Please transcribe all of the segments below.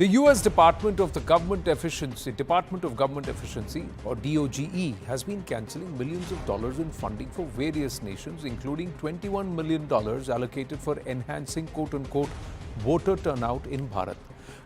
The U.S. Department of Government Efficiency, or DOGE, has been cancelling millions of dollars in funding for various nations, including $21 million allocated for enhancing quote-unquote voter turnout in Bharat.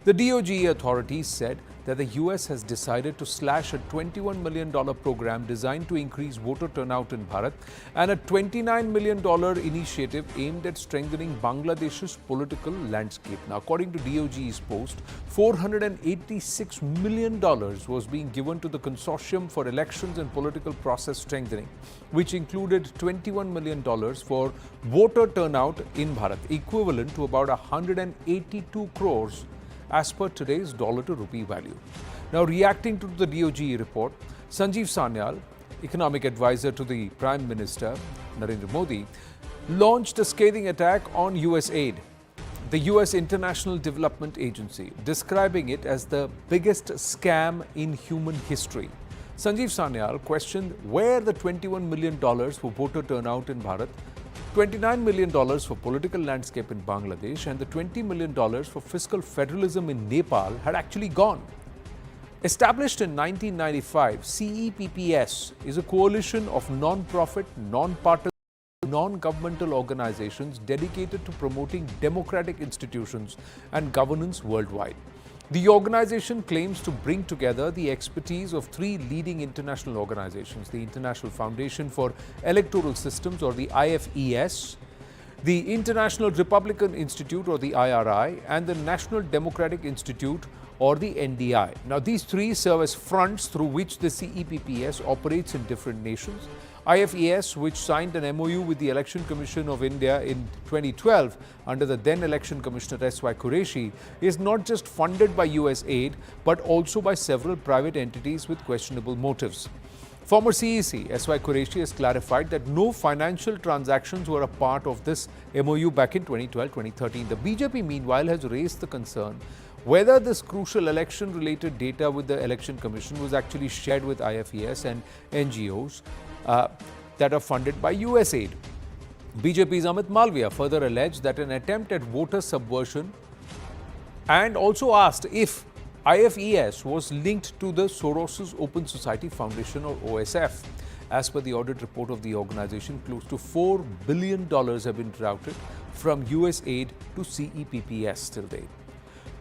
The DOGE authorities said that the U.S. has decided to slash a $21 million program designed to increase voter turnout in Bharat and a $29 million initiative aimed at strengthening Bangladesh's political landscape. Now, according to DOGE's post, $486 million was being given to the Consortium for Elections and Political Process Strengthening, which included $21 million for voter turnout in Bharat, equivalent to about 182 crores as per today's dollar to rupee value. Now, reacting to the DOGE report, Sanjeev Sanyal, economic advisor to the Prime Minister Narendra Modi, launched a scathing attack on USAID, the US International Development Agency, describing it as the biggest scam in human history. Sanjeev Sanyal questioned where the $21 million for voter turnout in Bharat, $29 million for political landscape in Bangladesh, and the $20 million for fiscal federalism in Nepal had actually gone. Established in 1995, CEPPS is a coalition of non-profit, non-partisan, non-governmental organizations dedicated to promoting democratic institutions and governance worldwide. The organization claims to bring together the expertise of three leading international organizations: the International Foundation for Electoral Systems, or the IFES, the International Republican Institute, or the IRI, and the National Democratic Institute, or the NDI. Now, these three serve as fronts through which the CEPPS operates in different nations. IFES, which signed an MOU with the Election Commission of India in 2012 under the then Election Commissioner S.Y. Qureshi, is not just funded by USAID but also by several private entities with questionable motives. Former CEC S.Y. Qureshi has clarified that no financial transactions were a part of this MOU back in 2012-2013. The BJP, meanwhile, has raised the concern whether this crucial election-related data with the Election Commission was actually shared with IFES and NGOs that are funded by USAID. BJP's Amit Malviya further alleged that an attempt at voter subversion, and also asked if IFES was linked to the Soros's Open Society Foundation, or OSF. As per the audit report of the organization, close to $4 billion have been routed from USAID to CEPPS till date.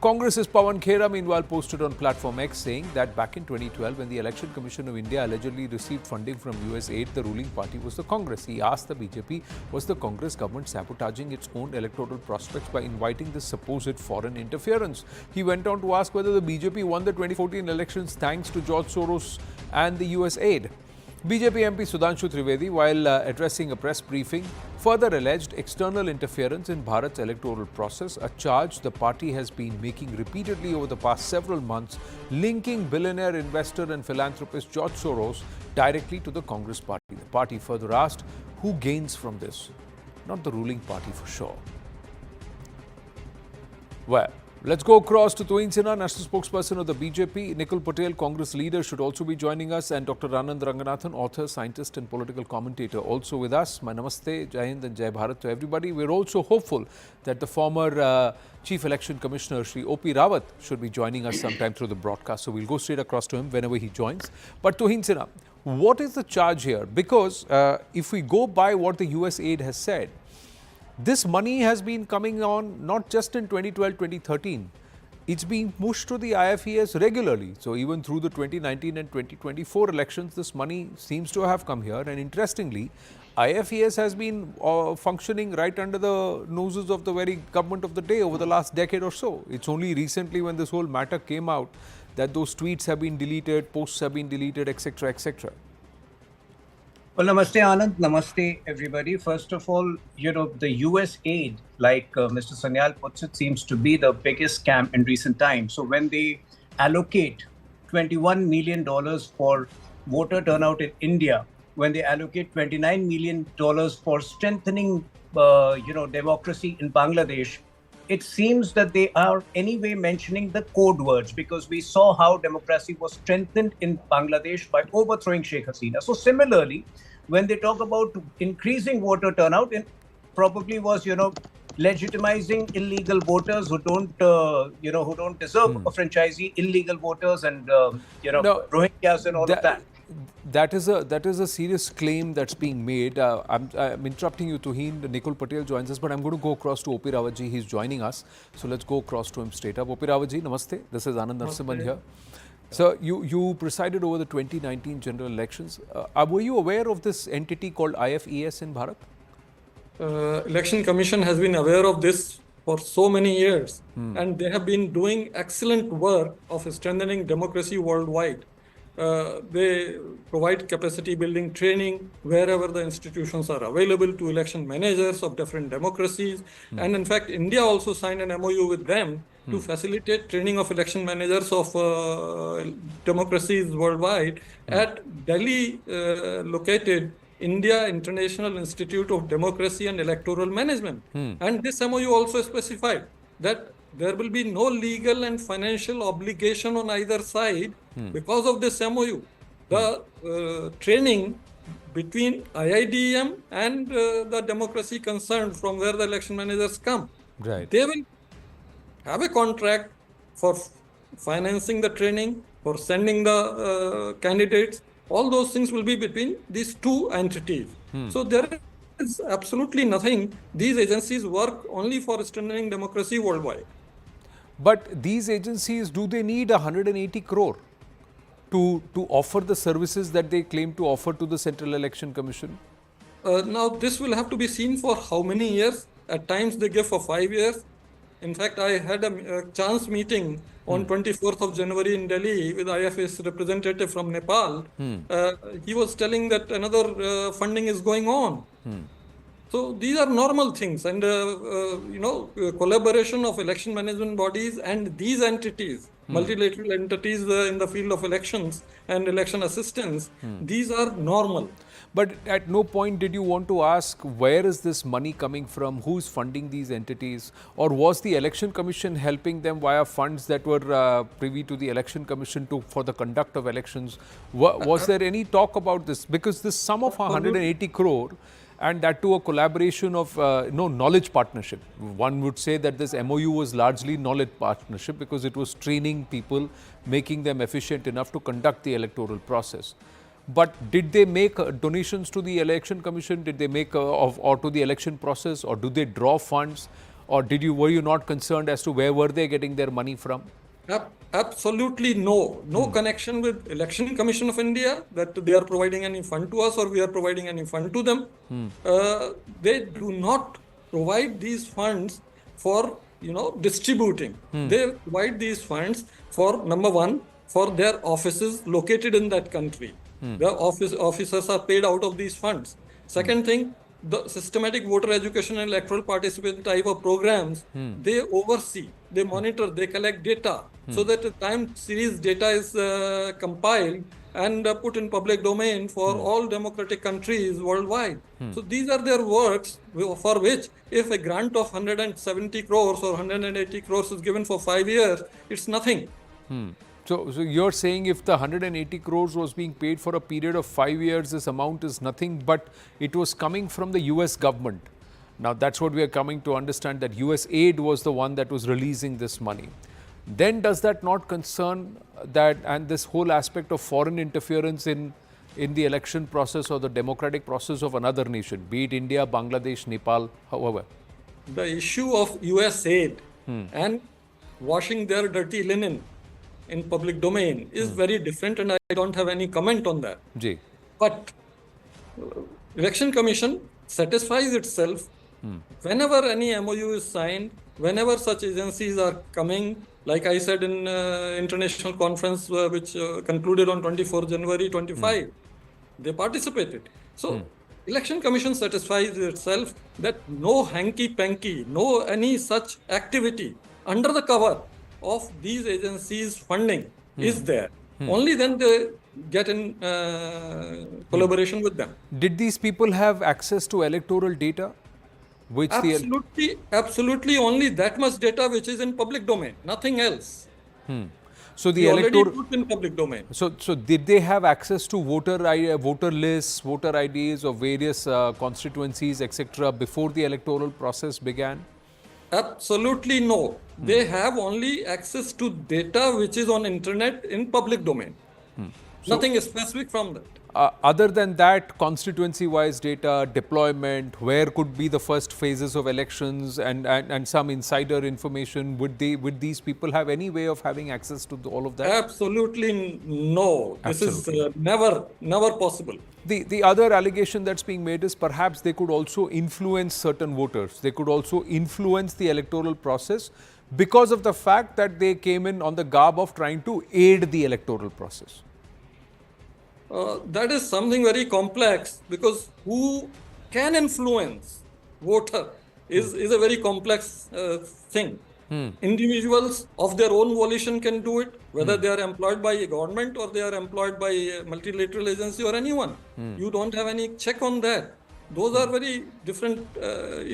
Congress's Pawan Khera, meanwhile, posted on Platform X saying that back in 2012, when the Election Commission of India allegedly received funding from USAID, the ruling party was the Congress. He asked the BJP, was the Congress government sabotaging its own electoral prospects by inviting this supposed foreign interference? He went on to ask whether the BJP won the 2014 elections thanks to George Soros and the USAID. BJP MP Sudhanshu Trivedi, while addressing a press briefing, further alleged external interference in Bharat's electoral process, a charge the party has been making repeatedly over the past several months, linking billionaire investor and philanthropist George Soros directly to the Congress party. The party further asked, who gains from this? Not the ruling party for sure. Well, let's go across to Tuhin Sinha, national spokesperson of the BJP. Nikul Patel, Congress leader, should also be joining us, and Dr. Anand Ranganathan, author, scientist and political commentator, also with us. My namaste, Jai Hind and Jai Bharat to everybody. We're also hopeful that the former Chief Election Commissioner, Shri O.P. Rawat, should be joining us sometime through the broadcast. So we'll go straight across to him whenever he joins. But Tuhin Sinha, what is the charge here? Because if we go by what the USAID has said, this money has been coming on not just in 2012-2013. It's being pushed to the IFES regularly. So even through the 2019 and 2024 elections, this money seems to have come here. And interestingly, IFES has been functioning right under the noses of the very government of the day over the last decade or so. It's only recently, when this whole matter came out, that those tweets have been deleted, posts have been deleted, etc., etc. Well, namaste, Anand. Namaste, everybody. First of all, the US aid, like Mr. Sanyal puts it, seems to be the biggest scam in recent times. So when they allocate $21 million for voter turnout in India, when they allocate $29 million for strengthening, democracy in Bangladesh, it seems that they are anyway mentioning the code words, because we saw how democracy was strengthened in Bangladesh by overthrowing Sheikh Hasina. So similarly, when they talk about increasing voter turnout, it probably was, legitimizing illegal voters who don't, who don't deserve a franchisee, illegal voters, and No, Rohingyas and all of that. that is a serious claim that's being made. I'm interrupting you, Tuhin. Nikul Patel joins us, but I'm going to go across to O.P. Rawatji. He's joining us, so let's go across to him straight up. O.P. Rawatji, namaste. This is Anand Narasimhan here. So you presided over the 2019 general elections. Were you aware of this entity called IFES in Bharat? Election Commission has been aware of this for so many years, and they have been doing excellent work of strengthening democracy worldwide. They provide capacity building training wherever the institutions are available to election managers of different democracies. And in fact, India also signed an MOU with them to facilitate training of election managers of democracies worldwide at Delhi located India International Institute of Democracy and Electoral Management. And this MOU also specified that there will be no legal and financial obligation on either side because of this MOU. The training between IIDM and the democracy concerned from where the election managers come, Right. they will have a contract for financing the training, for sending the candidates. All those things will be between these two entities. So there is absolutely nothing. These agencies work only for strengthening democracy worldwide. But these agencies, do they need 180 crore to offer the services that they claim to offer to the Central Election Commission? Now, this will have to be seen for how many years. At times, they give for 5 years. In fact, I had a chance meeting on 24th of January in Delhi with IFS representative from Nepal. He was telling that another funding is going on. So these are normal things, and collaboration of election management bodies and these entities, multilateral entities in the field of elections and election assistance, these are normal. But at no point did you want to ask, where is this money coming from? Who's funding these entities? Or was the Election Commission helping them via funds that were privy to the Election Commission for the conduct of elections? Was there any talk about this? Because this sum of 180 crore, and that to a collaboration of knowledge partnership. One would say that this MOU was largely knowledge partnership because it was training people, making them efficient enough to conduct the electoral process. But did they make donations to the Election Commission? Did they make or to the election process, or do they draw funds, or were you not concerned as to where were they getting their money from? Absolutely no connection with Election Commission of India that they are providing any fund to us or we are providing any fund to them. They do not provide these funds for distributing. They provide these funds for, number one, for their offices located in that country. The officers are paid out of these funds. Second thing, the systematic voter education and electoral participation type of programs, they oversee, they monitor, they collect data so that the time series data is compiled and put in public domain for all democratic countries worldwide. So these are their works for which if a grant of 170 crores or 180 crores is given for 5 years, it's nothing. So you're saying if the 180 crores was being paid for a period of 5 years, this amount is nothing, but it was coming from the US government. Now that's what we are coming to understand, that USAID was the one that was releasing this money. Then does that not concern that, and this whole aspect of foreign interference in the election process or the democratic process of another nation, be it India, Bangladesh, Nepal, however? The issue of USAID and washing their dirty linen in public domain is very different, and I don't have any comment on that. Ji. But Election Commission satisfies itself whenever any MOU is signed, whenever such agencies are coming, like I said in international conference which concluded on 24 January 25, they participated. So Election Commission satisfies itself that no hanky-panky, no any such activity under the cover of these agencies' funding is there. Only then they get in collaboration with them. Did these people have access to electoral data? Which Absolutely only that much data which is in public domain, nothing else. So the electoral put in public domain. So did they have access to voter lists, voter IDs of various constituencies, etc. before the electoral process began? Absolutely no. They have only access to data which is on internet in public domain. Nothing specific from that. Other than that, constituency-wise data, deployment, where could be the first phases of elections, and some insider information, would these people have any way of having access to all of that? Absolutely no. This is never possible. The other allegation that's being made is perhaps they could also influence certain voters. They could also influence the electoral process because of the fact that they came in on the garb of trying to aid the electoral process. That is something very complex, because who can influence voter is a very complex thing. Individuals of their own volition can do it, whether they are employed by a government or they are employed by a multilateral agency or anyone. You don't have any check on that. Those are very different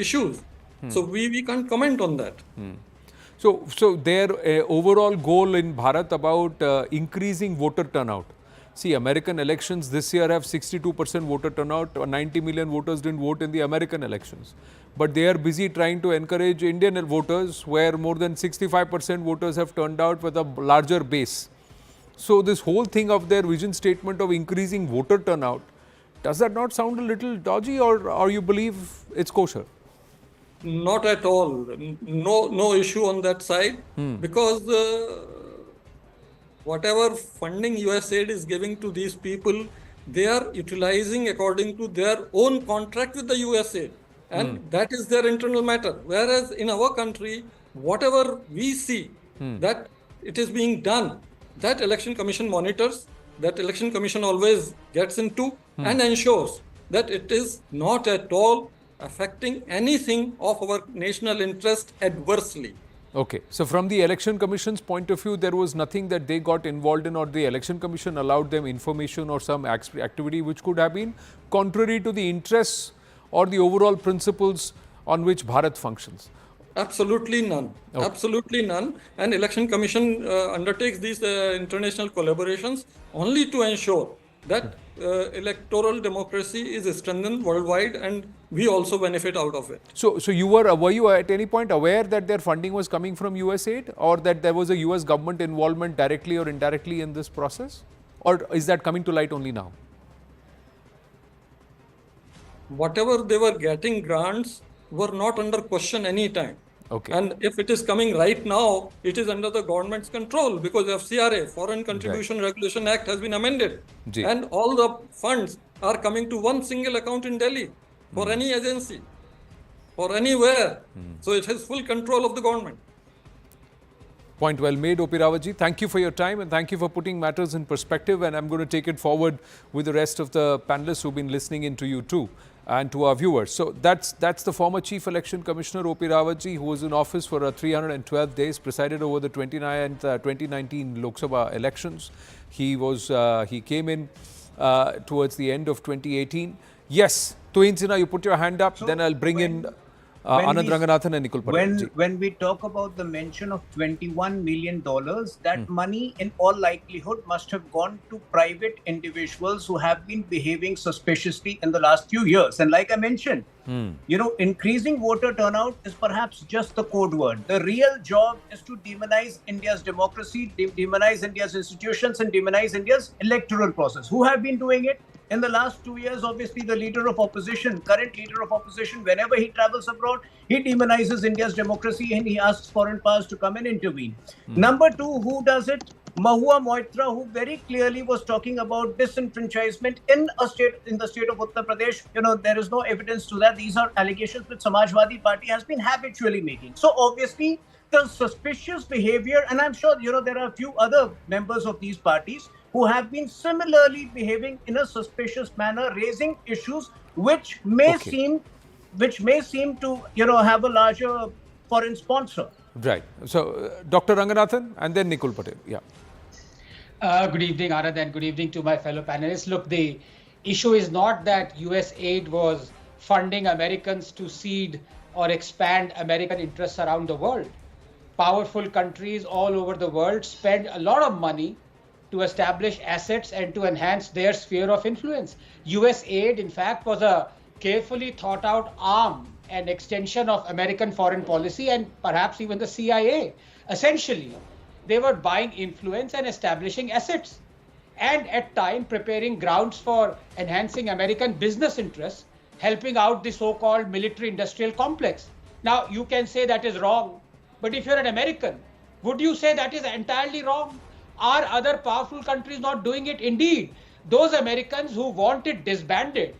issues. So we can't comment on that. So their overall goal in Bharat about increasing voter turnout. See, American elections this year have 62% voter turnout. 90 million voters didn't vote in the American elections. But they are busy trying to encourage Indian voters, where more than 65% voters have turned out with a larger base. So this whole thing of their vision statement of increasing voter turnout, does that not sound a little dodgy, or you believe it's kosher? Not at all. No issue on that side, because whatever funding USAID is giving to these people, they are utilizing according to their own contract with the USAID. And that is their internal matter. Whereas in our country, whatever we see that it is being done, that election commission monitors, that election commission always gets into and ensures that it is not at all affecting anything of our national interest adversely. Okay. So from the Election Commission's point of view, there was nothing that they got involved in, or the Election Commission allowed them information or some activity which could have been contrary to the interests or the overall principles on which Bharat functions? Absolutely none. Okay. Absolutely none. And Election Commission undertakes these international collaborations only to ensure that electoral democracy is strengthened worldwide, and we also benefit out of it. So were you at any point aware that their funding was coming from USAID, or that there was a US government involvement directly or indirectly in this process? Or is that coming to light only now? Whatever they were getting grants were not under question any time. Okay. And if it is coming right now, it is under the government's control, because FCRA, Foreign Contribution Regulation Act, has been amended. And all the funds are coming to one single account in Delhi for any agency or anywhere. So it has full control of the government. Point well made, O.P. Rawatji. Thank you for your time, and thank you for putting matters in perspective. And I'm going to take it forward with the rest of the panelists who've been listening in to you too, and to our viewers. So that's the former Chief Election Commissioner, O.P. Rawatji, who was in office for 312 days, presided over the 2019 Lok Sabha elections. He came in towards the end of 2018. Yes, Tuhin Sinha, you put your hand up, then I'll bring in Anand Ranganathan and Nikul Patel. When we talk about the mention of $21 million, that money in all likelihood must have gone to private individuals who have been behaving suspiciously in the last few years. And like I mentioned, increasing voter turnout is perhaps just the code word. The real job is to demonize India's democracy, demonize India's institutions, and demonize India's electoral process. Who have been doing it? In the last 2 years, obviously, the leader of opposition, current leader of opposition, whenever he travels abroad, he demonizes India's democracy and he asks foreign powers to come and intervene. Number two, who does it? Mahua Moitra, who very clearly was talking about disenfranchisement in the state of Uttar Pradesh. There is no evidence to that. These are allegations which Samajwadi Party has been habitually making. So obviously, the suspicious behavior, and I'm sure, there are a few other members of these parties who have been similarly behaving in a suspicious manner, raising issues which may seem to, have a larger foreign sponsor. Right. So, Dr. Ranganathan and then Nikul Patel. Yeah. Good evening, Anand, and good evening to my fellow panelists. Look, the issue is not that USAID was funding Americans to seed or expand American interests around the world. Powerful countries all over the world spend a lot of money to establish assets and to enhance their sphere of influence. USAID, in fact, was a carefully thought out arm an extension of American foreign policy and perhaps even the CIA. Essentially, they were buying influence and establishing assets, and at time preparing grounds for enhancing American business interests, helping out the so-called military-industrial complex. Now, you can say that is wrong, but if you're an American, would you say that is entirely wrong? Are other powerful countries not doing it? Indeed, those Americans who want it disbanded,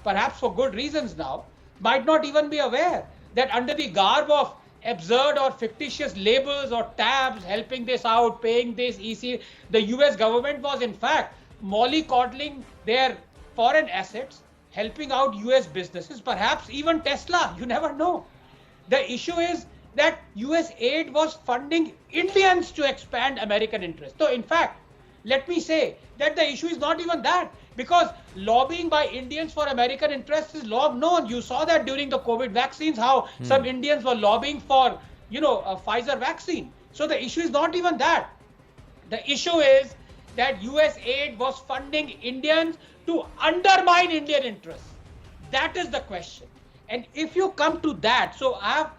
perhaps for good reasons now, might not even be aware that under the garb of absurd or fictitious labels or tabs, helping this out, paying this EC, the US government was in fact mollycoddling their foreign assets, helping out US businesses, perhaps even Tesla, you never know. The issue is that US aid was funding Indians to expand American interests. So in fact, let me say that the issue is not even that, because lobbying by Indians for American interests is long known. You saw that during the COVID vaccines, how some Indians were lobbying for, a Pfizer vaccine. So the issue is not even that. The issue is that US aid was funding Indians to undermine Indian interests. That is the question. And if you come to that, so I have,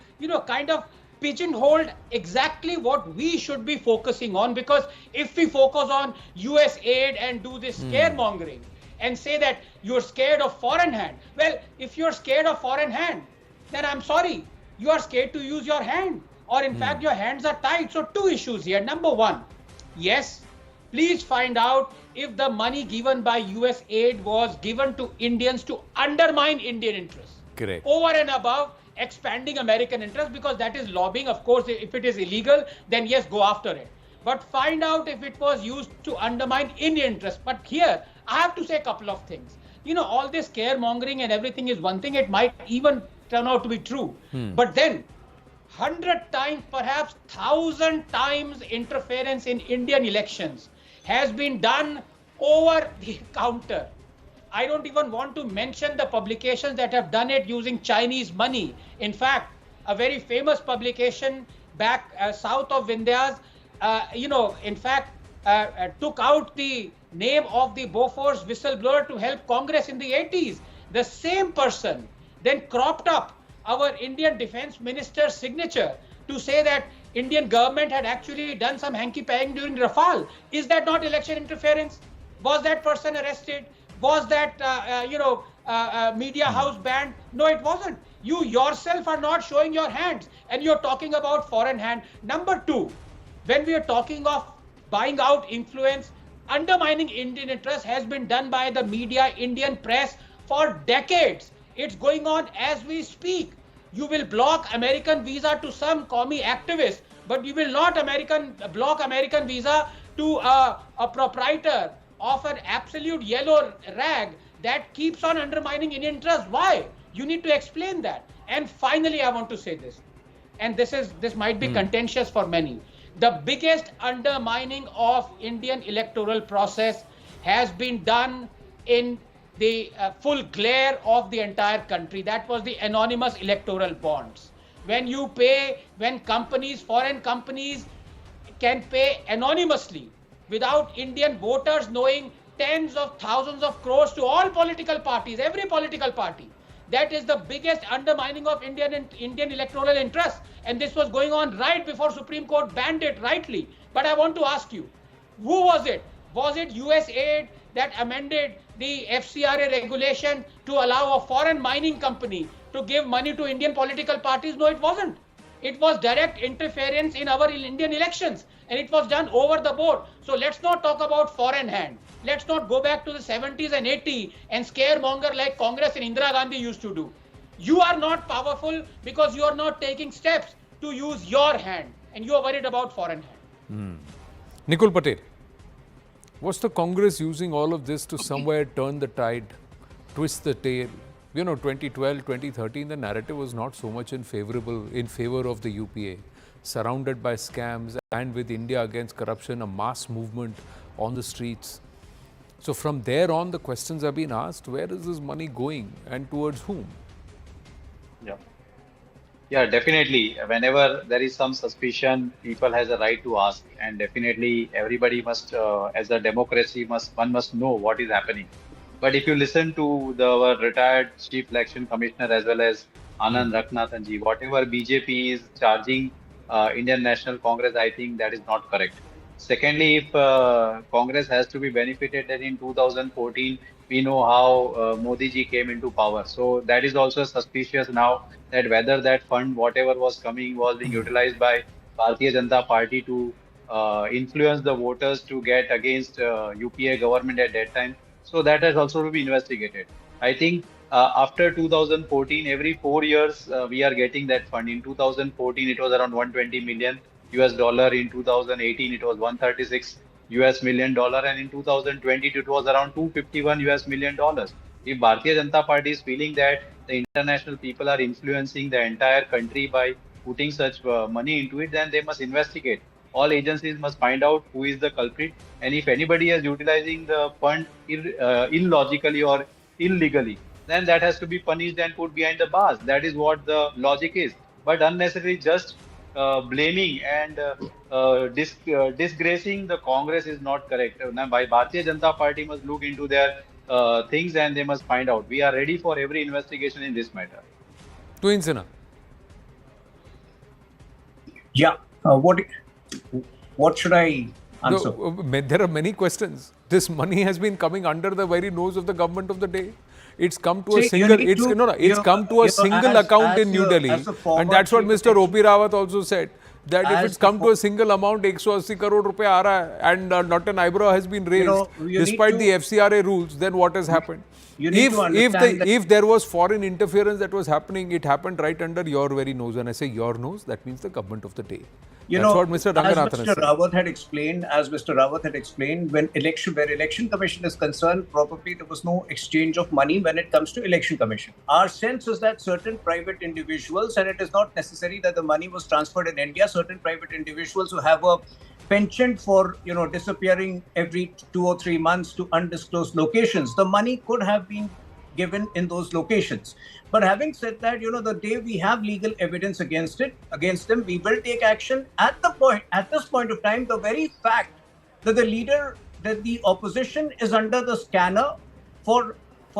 kind of pigeonholed exactly what we should be focusing on, because if we focus on US aid and do this scaremongering and say that you're scared of foreign hand, well, if you're scared of foreign hand, then I'm sorry, you are scared to use your hand, or in fact your hands are tied. So two issues here. Number one, yes, please find out if the money given by US aid was given to Indians to undermine Indian interests. Correct. Over and above expanding American interests, because that is lobbying. Of course, if it is illegal, then yes, go after it. But find out if it was used to undermine Indian interests. But here, I have to say a couple of things. All this scaremongering and everything is one thing. It might even turn out to be true. But then, 100 times, perhaps 1,000 times interference in Indian elections has been done over the counter. I don't even want to mention the publications that have done it using Chinese money. In fact, a very famous publication back south of Vindhyas, took out the name of the Bofors whistleblower to help Congress in the 80s. The same person then cropped up our Indian Defense Minister's signature to say that Indian government had actually done some hanky-panky during Rafale. Is that not election interference? Was that person arrested? Was that, media house banned? No, it wasn't. You yourself are not showing your hands, and you're talking about foreign hand. Number two, when we are talking of buying out influence, undermining Indian interests has been done by the media, Indian press for decades. It's going on as we speak. You will block American visa to some commie activist, but you will not block American visa to a proprietor of an absolute yellow rag that keeps on undermining Indian interests. Why? You need to explain that. And finally, I want to say this, and this might be contentious for many. The biggest undermining of Indian electoral process has been done in the full glare of the entire country. That was the anonymous electoral bonds. When foreign companies can pay anonymously without Indian voters knowing tens of thousands of crores to all political parties, every political party. That is the biggest undermining of Indian electoral interests. And this was going on right before Supreme Court banned it rightly. But I want to ask you, who was it? Was it USAID that amended the FCRA regulation to allow a foreign mining company to give money to Indian political parties? No, it wasn't. It was direct interference in our Indian elections, and it was done over the board. So let's not talk about foreign hand. Let's not go back to the 70s and 80s and scaremonger like Congress and Indira Gandhi used to do. You are not powerful because you are not taking steps to use your hand, and you are worried about foreign hand. Nikul Patel, was the Congress using all of this to somewhere turn the tide, twist the tail? 2012, 2013, the narrative was not so much in favor of the UPA, surrounded by scams, and with India against corruption, a mass movement on the streets. So from there on, the questions have been asked, where is this money going and towards whom? Yeah, definitely. Whenever there is some suspicion, people has a right to ask, and definitely everybody must, as a democracy, one must know what is happening. But if you listen to our retired Chief Election Commissioner as well as Anand Rakhnathanji. Whatever BJP is charging Indian National Congress, I think that is not correct. Secondly, if Congress has to be benefited, then in 2014, we know how Modi ji came into power. So that is also suspicious now, that whether that fund, whatever was coming, was being utilized by Bharatiya Janata Party to influence the voters to get against UPA government at that time. So that has also to be investigated. I think after 2014, every 4 years we are getting that fund. In 2014, it was around 120 million US dollar. In 2018, it was 136 US million dollar, and in 2020, it was around 251 US million dollars. If Bharatiya Janata Party is feeling that the international people are influencing the entire country by putting such money into it, then they must investigate. All agencies must find out who is the culprit, and if anybody is utilizing the fund illogically or illegally, then that has to be punished and put behind the bars. That is what the logic is. But unnecessarily just blaming and disgracing the Congress is not correct. Now, by Bharatiya Janata Party must look into their things, and they must find out. We are ready for every investigation in this matter. Twin Sinha. Yeah. What should I answer? There are many questions. This money has been coming under the very nose of the government of the day. It's come to a single. It's come to a single account in New Delhi, and that's what Mr. O.P. Rawat also said. That if it's come to a single amount, 180 crore rupees aa raha hai, and not an eyebrow has been raised, despite the FCRA rules, then what has happened? If there was foreign interference that was happening, it happened right under your very nose. When I say your nose, that means the government of the day. That's what Mr. Ranganathan Mr. Rawat had explained, when election commission is concerned, probably there was no exchange of money when it comes to election commission. Our sense is that certain private individuals, and it is not necessary that the money was transferred in India, certain private individuals who have a penchant for disappearing every 2 or 3 months to undisclosed locations, the money could have been given in those locations. But having said that, the day we have legal evidence against them, we will take action. At this point of time, the very fact that the opposition is under the scanner for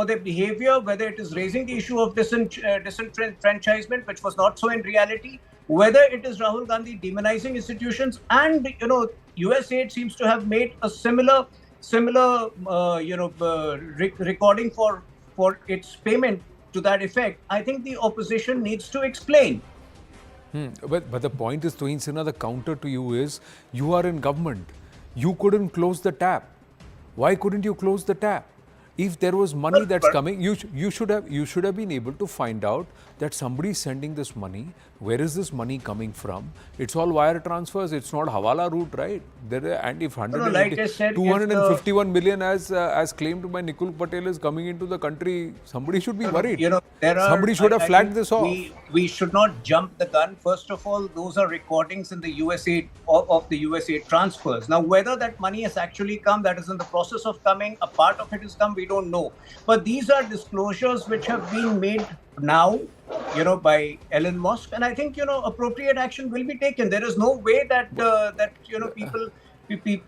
their behavior, whether it is raising the issue of disenfranchisement, which was not so in reality, whether it is Rahul Gandhi demonizing institutions, and USAID seems to have made a similar recording for its payment to that effect. I think the opposition needs to explain. But the point is, Twin Sinha, the counter to you is, you are in government. You couldn't close the tap. Why couldn't you close the tap? If there was money that's coming, you should have been able to find out that somebody is sending this money. Where is this money coming from? It's all wire transfers. It's not Hawala route, right? And if 251 million as claimed by Nikul Patel is coming into the country, somebody should be worried. Somebody should have flagged this off. We should not jump the gun. First of all, those are recordings in the USAID of the USAID transfers. Now, whether that money has actually come, that is in the process of coming, a part of it has come, we don't know. But these are disclosures which have been made now, by Elon Musk, and I think appropriate action will be taken. There is no way that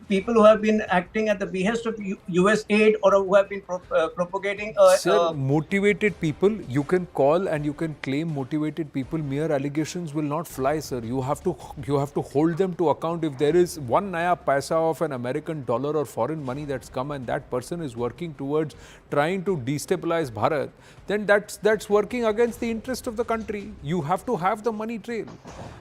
people who have been acting at the behest of USAID or who have been propagating. Sir, motivated people, you can call and you can claim motivated people. Mere allegations will not fly, sir. You have to hold them to account. If there is one naya paisa of an American dollar or foreign money that's come and that person is working towards trying to destabilize Bharat, then that's working against the interest of the country. You have to have the money trail.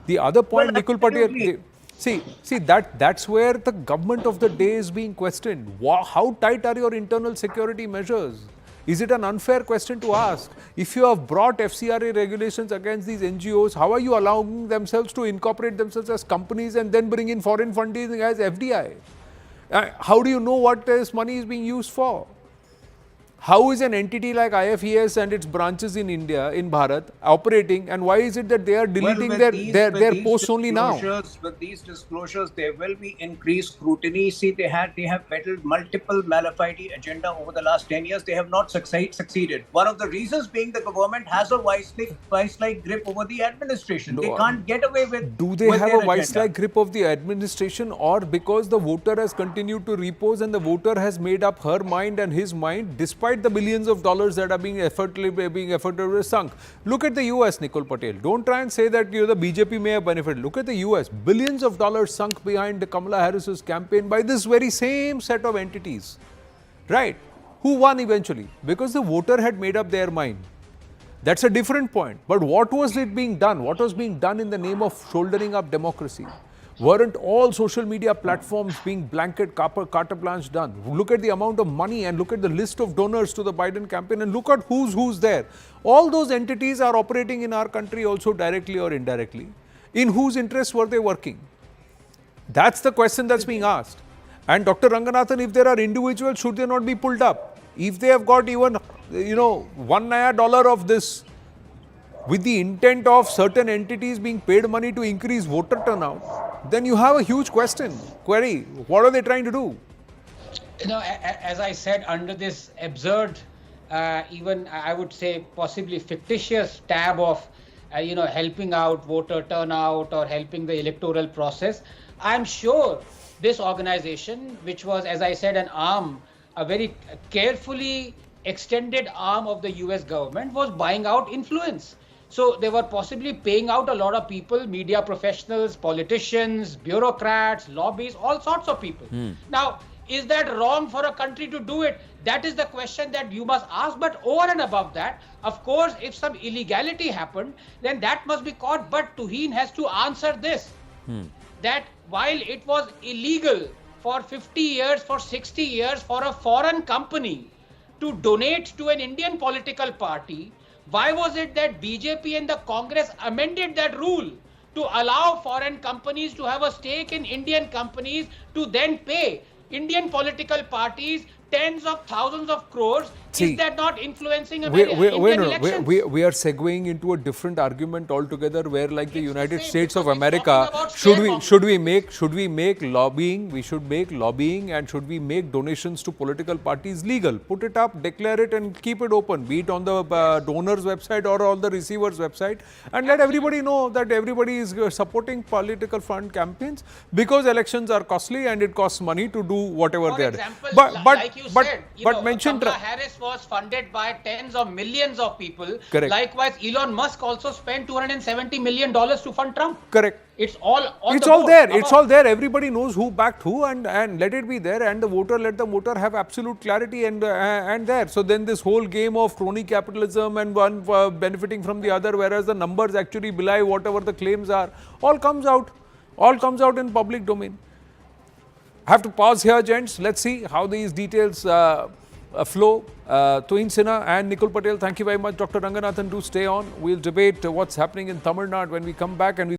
The other point, Nikul Patel. See, that's where the government of the day is being questioned. How tight are your internal security measures? Is it an unfair question to ask? If you have brought FCRA regulations against these NGOs, how are you allowing themselves to incorporate themselves as companies and then bring in foreign funding as FDI? How do you know what this money is being used for? How is an entity like IFES and its branches in India, in Bharat, operating, and why is it that they are deleting their posts only now? With these disclosures, there will be increased scrutiny. See, they have peddled multiple malafide agenda over the last 10 years. They have not succeeded. One of the reasons being the government has a vice-like grip over the administration. They can't get away with. Do they have a vice-like grip of the administration, or because the voter has continued to repose and the voter has made up her mind and his mind, despite despite the billions of dollars that are being effortlessly sunk. Look at the US, Nikul Patel. Don't try and say that the BJP may have benefited. Look at the US. Billions of dollars sunk behind Kamala Harris's campaign by this very same set of entities. Right? Who won eventually? Because the voter had made up their mind. That's a different point. But what was it being done? What was being done in the name of shouldering up democracy? Weren't all social media platforms being blanket carte blanche done? Look at the amount of money and look at the list of donors to the Biden campaign and look at who's there. All those entities are operating in our country also directly or indirectly. In whose interests were they working? That's the question that's being asked. And Dr. Ranganathan, if there are individuals, should they not be pulled up? If they have got even, $1 naya of this with the intent of certain entities being paid money to increase voter turnout, then you have a huge query. What are they trying to do? As I said, under this absurd, even I would say possibly fictitious tab of, helping out voter turnout or helping the electoral process, I'm sure this organization, which was, as I said, a very carefully extended arm of the US government, was buying out influence. So they were possibly paying out a lot of people, media professionals, politicians, bureaucrats, lobbyists, all sorts of people. Now, is that wrong for a country to do it? That is the question that you must ask. But over and above that, of course, if some illegality happened, then that must be caught. But Tuhin has to answer this, that while it was illegal for 50 years, for 60 years, for a foreign company to donate to an Indian political party, why was it that BJP and the Congress amended that rule to allow foreign companies to have a stake in Indian companies to then pay Indian political parties tens of thousands of crores? See, is that not influencing Indian elections? We are segueing into a different argument altogether, where like the United States of because it's America, talking about should we make lobbying? We should make lobbying, and should we make donations to political parties legal? Put it up, declare it, and keep it open, be it on the donor's website or on the receiver's website, and let everybody know that everybody is supporting political fund campaigns, because elections are costly and it costs money to do whatever they are. For example, like you said, mention Kamala Harris was funded by tens of millions of people. Correct. Likewise, Elon Musk also spent $270 million to fund Trump. Correct. It's all on It's the all board. there. It's all there. Everybody knows who backed who, and let it be there. And let the voter have absolute clarity and there. So then this whole game of crony capitalism and one benefiting from the other, whereas the numbers actually belie whatever the claims are, all comes out in public domain. I have to pause here, gents. Let's see how these details flow. Tuhin Sinha and Nikul Patel, thank you very much. Dr. Ranganathan, do stay on. We'll debate what's happening in Tamil Nadu when we come back, and we